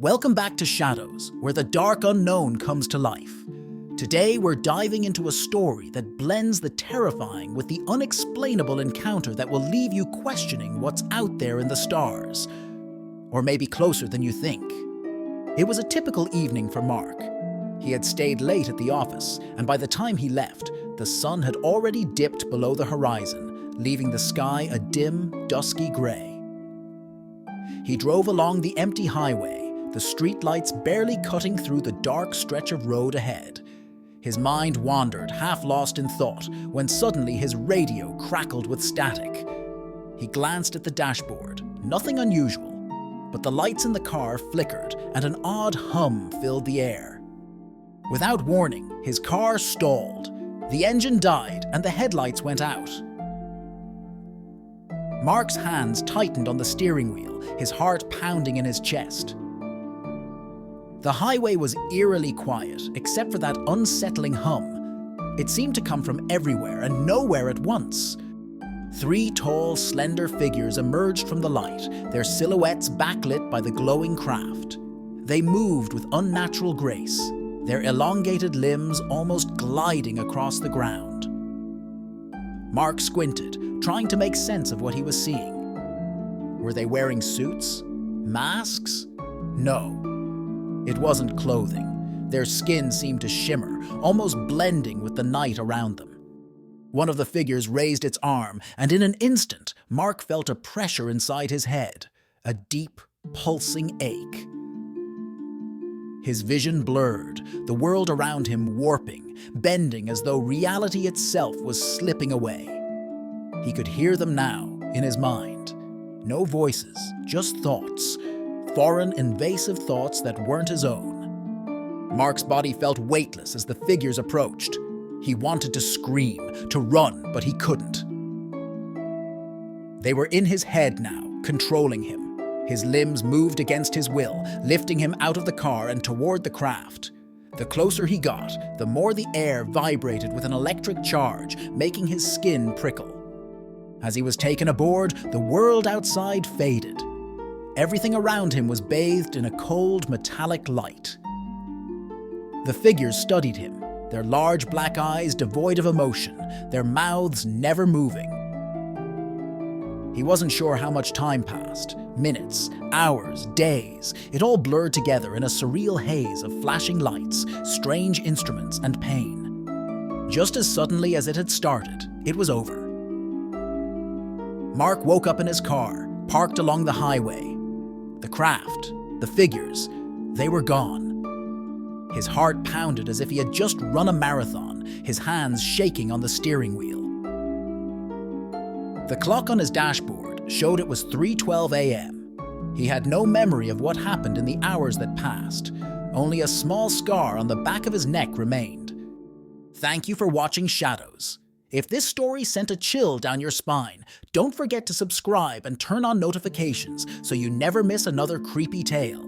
Welcome back to Shadows, where the dark unknown comes to life. Today we're diving into a story that blends the terrifying with the unexplainable encounter that will leave you questioning what's out there in the stars. Or maybe closer than you think. It was a typical evening for Mark. He had stayed late at the office, and by the time he left, the sun had already dipped below the horizon, leaving the sky a dim, dusky grey. He drove along the empty highway, the streetlights barely cutting through the dark stretch of road ahead. His mind wandered, half lost in thought, when suddenly his radio crackled with static. He glanced at the dashboard, nothing unusual, but the lights in the car flickered and an odd hum filled the air. Without warning, his car stalled. The engine died and the headlights went out. Mark's hands tightened on the steering wheel, his heart pounding in his chest. The highway was eerily quiet, except for that unsettling hum. It seemed to come from everywhere and nowhere at once. 3 tall, slender figures emerged from the light, their silhouettes backlit by the glowing craft. They moved with unnatural grace, their elongated limbs almost gliding across the ground. Mark squinted, trying to make sense of what he was seeing. Were they wearing suits? Masks? No. It wasn't clothing. Their skin seemed to shimmer, almost blending with the night around them. One of the figures raised its arm, and in an instant, Mark felt a pressure inside his head, a deep, pulsing ache. His vision blurred, the world around him warping, bending as though reality itself was slipping away. He could hear them now, in his mind. No voices, just thoughts. Foreign, invasive thoughts that weren't his own. Mark's body felt weightless as the figures approached. He wanted to scream, to run, but he couldn't. They were in his head now, controlling him. His limbs moved against his will, lifting him out of the car and toward the craft. The closer he got, the more the air vibrated with an electric charge, making his skin prickle. As he was taken aboard, the world outside faded. Everything around him was bathed in a cold, metallic light. The figures studied him, their large black eyes devoid of emotion, their mouths never moving. He wasn't sure how much time passed. Minutes, hours, days. It all blurred together in a surreal haze of flashing lights, strange instruments, and pain. Just as suddenly as it had started, it was over. Mark woke up in his car, parked along the highway. The craft, the figures, they were gone. His heart pounded as if he had just run a marathon, his hands shaking on the steering wheel. The clock on his dashboard showed it was 3:12 a.m. He had no memory of what happened in the hours that passed. Only a small scar on the back of his neck remained. Thank you for watching Shadows. If this story sent a chill down your spine, don't forget to subscribe and turn on notifications so you never miss another creepy tale.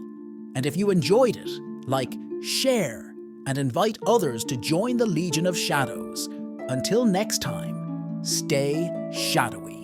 And if you enjoyed it, like, share, and invite others to join the Legion of Shadows. Until next time, stay shadowy.